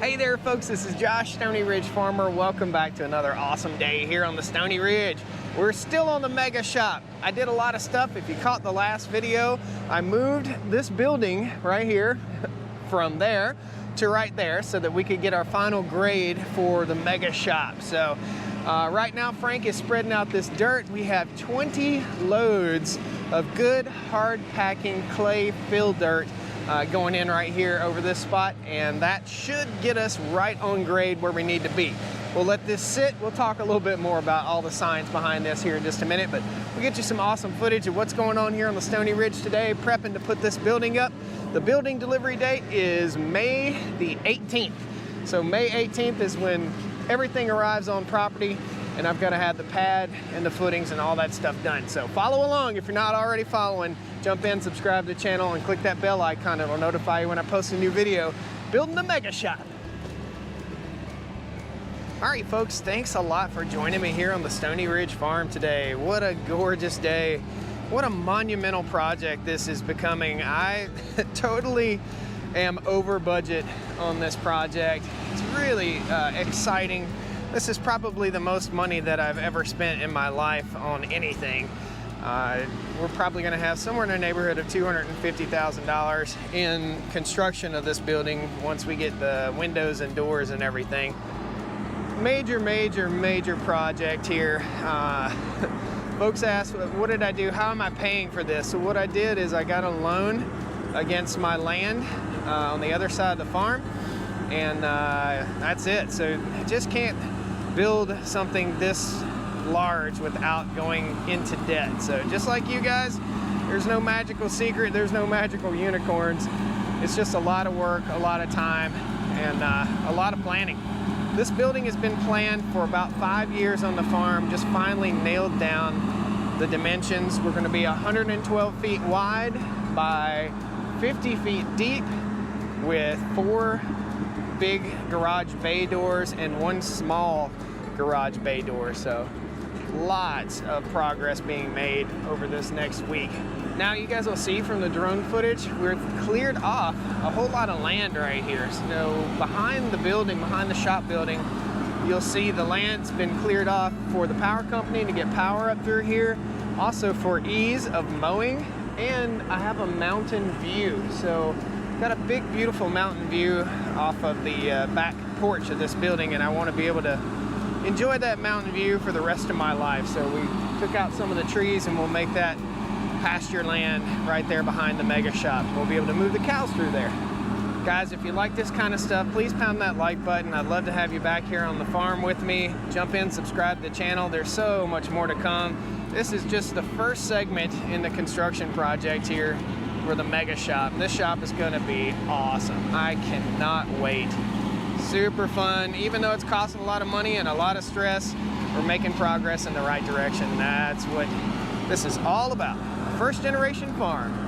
Hey there folks, this is Josh, Stoney Ridge Farmer. Welcome back to another awesome day here on the Stoney Ridge. We're still on the mega shop. I did a lot of stuff. If you caught the last video, I moved this building right here from there to right there so that we could get our final grade for the mega shop. So right now Frank is spreading out this dirt. We have 20 loads of good hard packing clay fill dirt going in right here over this spot, and that should get us right on grade where we need to be. We'll let this sit. We'll talk a little bit more about all the science behind this here in just a minute, but we'll get you some awesome footage of what's going on here on the Stoney Ridge today, prepping to put this building up. The building delivery date is May the 18th. So May 18th is when everything arrives on property, and I've got to have the pad and the footings and all that stuff done. So follow along if you're not already following. Jump in, subscribe to the channel, and click that bell icon. It'll notify you when I post a new video building the mega shop. All right, folks, thanks a lot for joining me here on the Stoney Ridge Farm today. What a gorgeous day. What a monumental project this is becoming. I totally am over budget on this project. It's really exciting. This is probably the most money that I've ever spent in my life on anything. We're probably gonna have somewhere in the neighborhood of $250,000 in construction of this building once we get the windows and doors and everything. Major project here. Folks asked, what did I do? How am I paying for this? So what I did is I got a loan against my land on the other side of the farm, and that's it. So I just can't build something this large without going into debt. So just like you guys, there's no magical secret, there's no magical unicorns. It's just a lot of work, a lot of time, and a lot of planning. This building has been planned for about 5 years on the farm, just finally nailed down the dimensions. We're going to be 112 feet wide by 50 feet deep with 4 big garage bay doors and 1 small garage bay door. So lots of progress being made over this next week. Now you guys will see from the drone footage, we've cleared off a whole lot of land right here. So behind the building, behind the shop building, you'll see the land's been cleared off for the power company to get power up through here. Also for ease of mowing, and I have a mountain view. So got a big beautiful mountain view off of the back porch of this building, and I want to be able to enjoy that mountain view for the rest of my life. So we took out some of the trees and we'll make that pasture land right there behind the mega shop. We'll be able to move the cows through there. Guys, if you like this kind of stuff, please pound that like button. I'd love to have you back here on the farm with me. Jump in, subscribe to the channel. There's so much more to come. This is just the first segment in the construction project here for the mega shop. This shop is gonna be awesome. I cannot wait. Super fun. Even though it's costing a lot of money and a lot of stress, we're making progress in the right direction. That's what this is all about. First generation farm.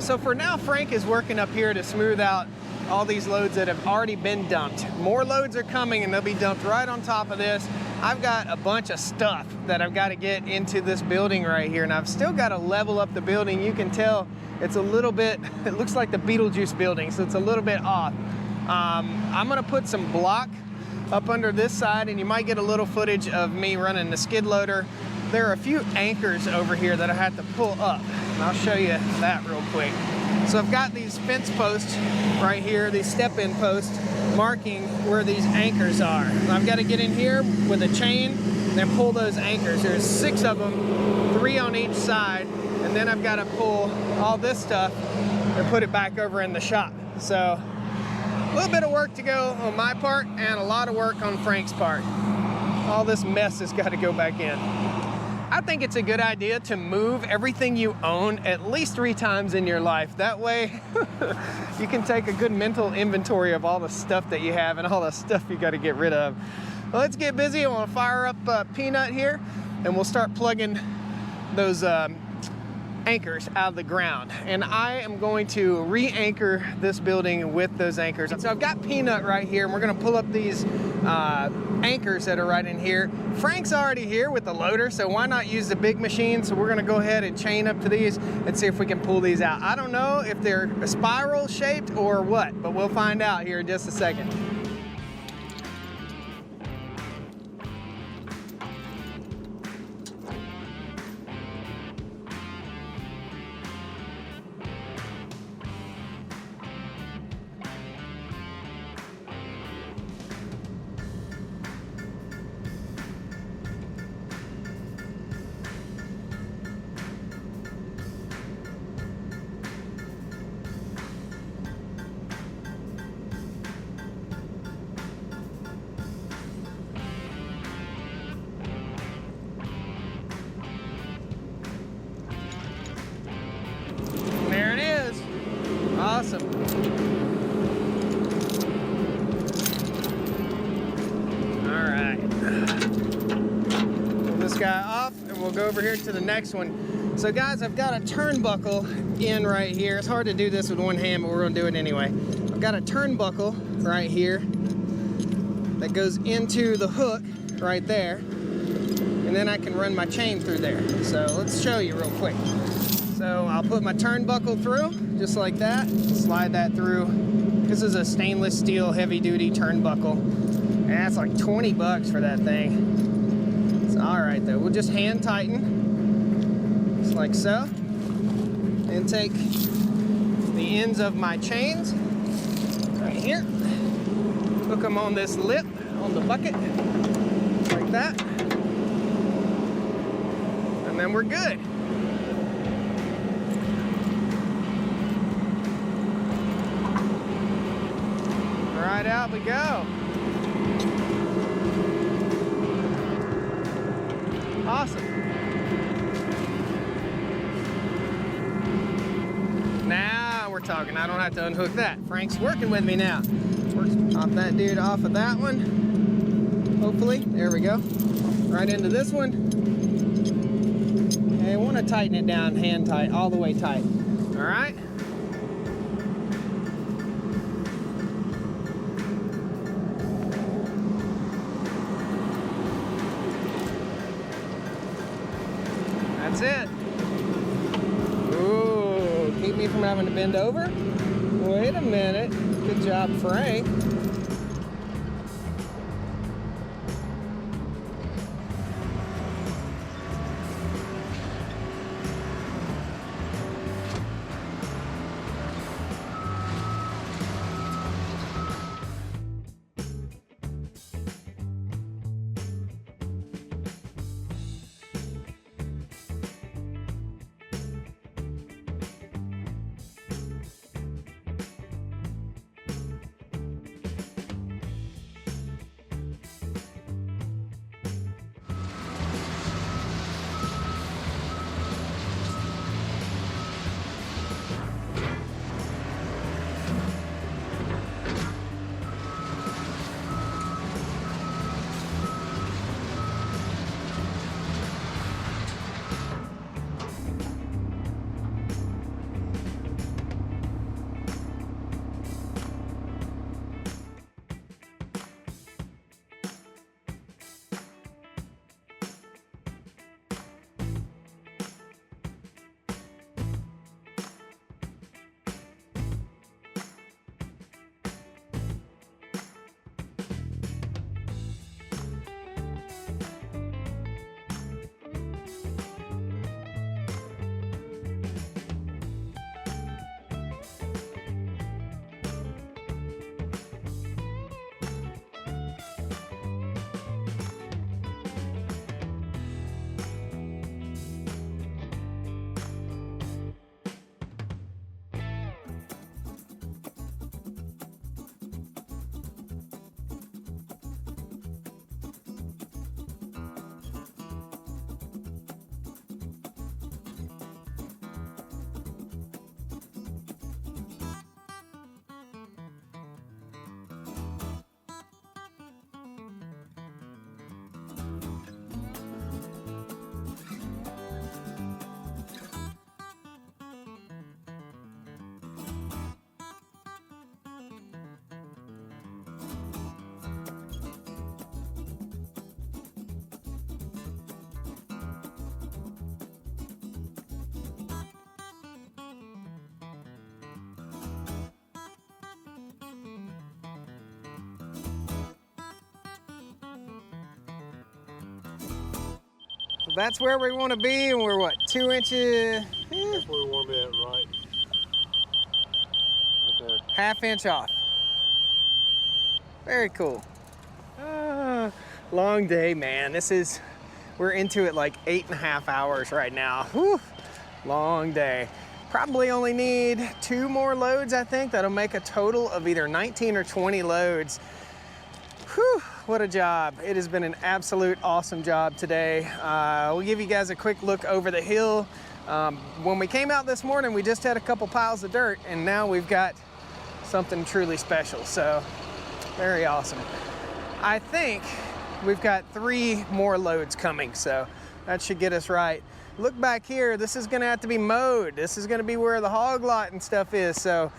So for now, Frank is working up here to smooth out all these loads that have already been dumped. More loads are coming and they'll be dumped right on top of this. I've got a bunch of stuff that I've got to get into this building right here, and I've still got to level up the building. You can tell it's a little bit, it looks like the Beetlejuice building, so it's a little bit off. I'm gonna put some block up under this side, and you might get a little footage of me running the skid loader. There are a few anchors over here that I have to pull up, and I'll show you that real quick. So I've got these fence posts right here, these step-in posts, marking where these anchors are. I've got to get in here with a chain and then pull those anchors. There's 6 of them, 3 on each side, and then I've got to pull all this stuff and put it back over in the shop. So a little bit of work to go on my part and a lot of work on Frank's part. All this mess has got to go back in. I think it's a good idea to move everything you own at least 3 times in your life. That way you can take a good mental inventory of all the stuff that you have and all the stuff you got to get rid of. Well, let's get busy. I want to fire up Peanut here, and we'll start plugging those anchors out of the ground. And I am going to re-anchor this building with those anchors. So I've got Peanut right here, and we're going to pull up these anchors that are right in here. Frank's already here with the loader, so why not use the big machine? So we're gonna go ahead and chain up to these and see if we can pull these out. I don't know if they're spiral shaped or what, but we'll find out here in just a second. Awesome. All right. Pull this guy off and we'll go over here to the next one. So guys, I've got a turnbuckle in right here. It's hard to do this with one hand, but we're gonna do it anyway. I've got a turnbuckle right here that goes into the hook right there. And then I can run my chain through there. So let's show you real quick. So I'll put my turnbuckle through, just like that. Slide that through. This is a stainless steel heavy-duty turnbuckle. And that's like 20 bucks for that thing. It's all right though. We'll just hand tighten, just like so. And take the ends of my chains right here. Hook them on this lip, on the bucket, like that. And then we're good. Right out we go. Awesome. Now we're talking. I don't have to unhook that. Frank's working with me now. Pop that dude off of that one. Hopefully. There we go. Right into this one. Okay, I want to tighten it down hand tight, all the way tight. All right. That's it. Ooh, keep me from having to bend over. Wait a minute. Good job, Frank. That's where we want to be, and we're what, 2 inches? That's where we want to be at, right there. Half-inch off. Very cool. Long day, man. We're into it like 8.5 hours right now. Whew. Long day. Probably only need 2 more loads, I think. That'll make a total of either 19 or 20 loads. Whew, what a job. It has been an absolute awesome job today. We'll give you guys a quick look over the hill. When we came out this morning, we just had a couple piles of dirt, and now we've got something truly special. So, very awesome. I think we've got 3 more loads coming, so that should get us right. Look back here, this is gonna have to be mowed. This is gonna be where the hog lot and stuff is, so,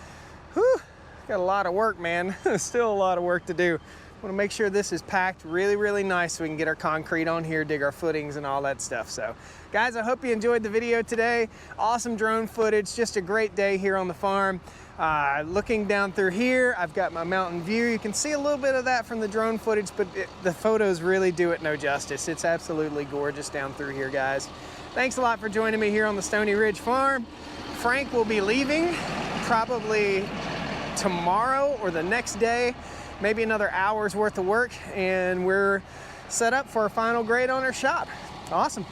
whew, got a lot of work, man. Still a lot of work to do. Want to make sure this is packed really, really nice so we can get our concrete on here, dig our footings and all that stuff. So, guys, I hope you enjoyed the video today. Awesome drone footage, just a great day here on the farm. Looking down through here, I've got my mountain view. You can see a little bit of that from the drone footage, but the photos really do it no justice. It's absolutely gorgeous down through here, guys. Thanks a lot for joining me here on the Stoney Ridge Farm. Frank will be leaving probably tomorrow or the next day. Maybe another hour's worth of work, and we're set up for a final grade on our shop. Awesome.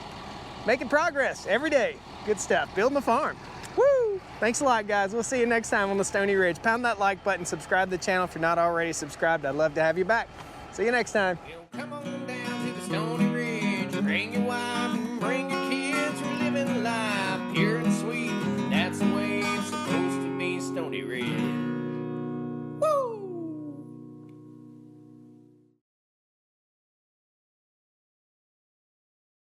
Making progress every day. Good stuff. Building the farm. Woo! Thanks a lot, guys. We'll see you next time on the Stoney Ridge. Pound that like button, subscribe to the channel if you're not already subscribed. I'd love to have you back. See you next time. Come on.